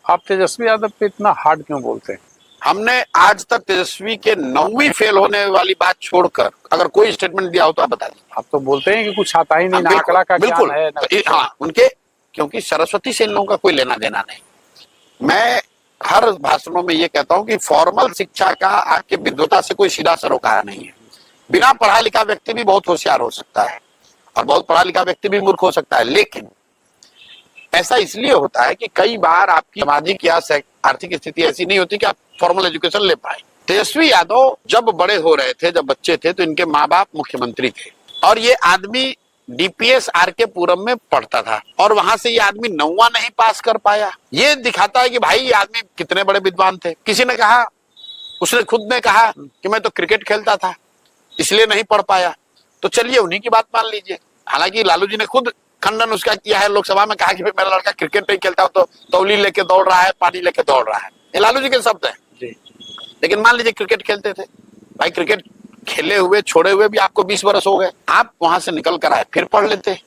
आप तेजस्वी यादव पे इतना हार्ड क्यों बोलते हैं? हमने आज तक तेजस्वी के 9वीं फेल होने वाली बात छोड़कर अगर कोई स्टेटमेंट दिया हो तो आप बता दीजिए। आप तो बोलते हैं कि कुछ आता ही नहीं, ना बिल्कुल, आंकड़ा का बिल्कुल। ज्ञान है ना कुछ। हाँ, उनके क्योंकि सरस्वती से इन लोगों का कोई लेना देना नहीं। मैं हर भाषणों में ये कहता हूं कि फॉर्मल शिक्षा का आपके विद्वता से कोई सीधा सरोकार नहीं है। बिना पढ़ा लिखा व्यक्ति भी बहुत होशियार हो सकता है और बहुत पढ़ा लिखा व्यक्ति भी मूर्ख हो सकता है, लेकिन ऐसा इसलिए होता है कि कई बार आपकी सामाजिक या आर्थिक स्थिति ऐसी नहीं होती कि आप फॉर्मल एजुकेशन ले पाए। तेजस्वी यादव जब बड़े हो रहे थे, जब बच्चे थे, तो इनके माँ बाप मुख्यमंत्री थे और ये आदमी डीपीएस आरके पुरम में पढ़ता था और वहां से ये आदमी 9वां नहीं पास कर पाया। ये दिखाता है कि भाई ये आदमी कितने बड़े विद्वान थे। किसी ने कहा, उसने खुद ने कहा कि मैं तो क्रिकेट खेलता था इसलिए नहीं पढ़ पाया, तो चलिए उन्हीं की बात मान लीजिए। हालांकि लालू जी ने खुद खंडन उसका किया है, लोकसभा में कहा कि मेरा लड़का क्रिकेट नहीं खेलता तो तौली लेके दौड़ रहा है, पानी लेके दौड़ रहा है। ये लालू जी के शब्द हैं। लेकिन मान लीजिए क्रिकेट खेलते थे, भाई क्रिकेट खेले हुए छोड़े हुए भी आपको 20 बरस हो गए, आप वहां से निकल कर आए फिर पढ़ लेते।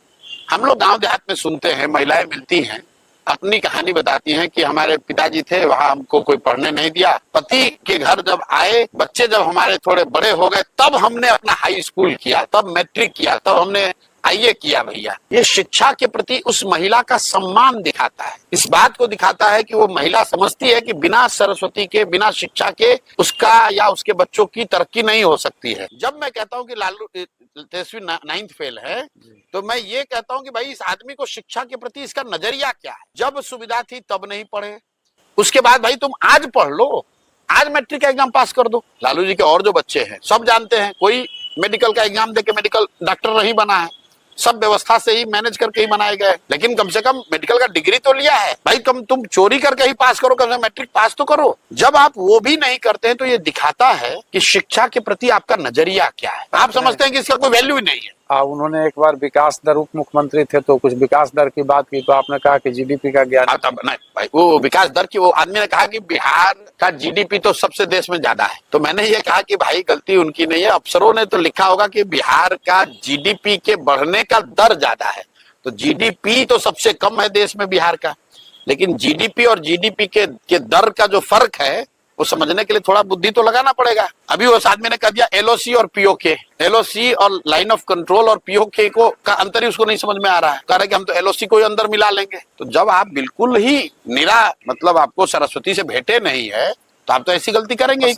हम लोग गांव देहात में सुनते हैं, महिलाएं मिलती हैं, अपनी कहानी बताती हैं कि हमारे पिताजी थे, वहां हमको कोई पढ़ने नहीं दिया। पति के घर जब आए, बच्चे जब हमारे थोड़े बड़े हो गए, तब हमने अपना हाई स्कूल किया, तब मैट्रिक किया, तब हमने आइए किया। भैया ये शिक्षा के प्रति उस महिला का सम्मान दिखाता है, इस बात को दिखाता है कि वो महिला समझती है कि बिना सरस्वती के, बिना शिक्षा के उसका या उसके बच्चों की तरक्की नहीं हो सकती है। जब मैं कहता हूँ कि लालू तेजस्वी 9th फेल है, तो मैं ये कहता हूँ कि भाई इस आदमी को शिक्षा के प्रति इसका नजरिया क्या है। जब सुविधा थी तब नहीं पढ़े, उसके बाद भाई तुम आज पढ़ लो, आज मैट्रिक का एग्जाम पास कर दो। लालू जी के और जो बच्चे हैं सब जानते हैं, कोई मेडिकल का एग्जाम देके मेडिकल डॉक्टर नहीं बना है, सब व्यवस्था से ही मैनेज करके ही बनाए गए, लेकिन कम से कम मेडिकल का डिग्री तो लिया है। भाई तुम चोरी करके ही पास करो, कम से कम मैट्रिक पास तो करो। जब आप वो भी नहीं करते हैं तो ये दिखाता है कि शिक्षा के प्रति आपका नजरिया क्या है। आप समझते हैं कि इसका कोई वैल्यू ही नहीं है। उन्होंने एक बार विकास दर, उप मुख्यमंत्री थे तो कुछ विकास दर की बात की, तो आपने कहा कि जीडीपी का ज्ञान। नहीं भाई, वो विकास दर की, वो आदमी ने कहा कि बिहार का जीडीपी तो सबसे देश में ज्यादा है, तो मैंने ये कहा कि भाई गलती उनकी नहीं है, अफसरों ने तो लिखा होगा कि बिहार का जीडीपी के बढ़ने का दर ज्यादा है, तो जीडीपी तो सबसे कम है देश में बिहार का, लेकिन जीडीपी और जीडीपी के दर का जो फर्क है वो समझने के लिए थोड़ा बुद्धि तो लगाना पड़ेगा। अभी उस आदमी ने कह दिया एलओसी और पीओके, एलओसी और लाइन ऑफ कंट्रोल और पीओके को का अंतर ही उसको नहीं समझ में आ रहा है। कह रहा है कि हम तो एलओसी को ही अंदर मिला लेंगे। तो जब आप बिल्कुल ही निरा, मतलब आपको सरस्वती से भेंटे नहीं है, तो आप तो ऐसी गलती करेंगे ही।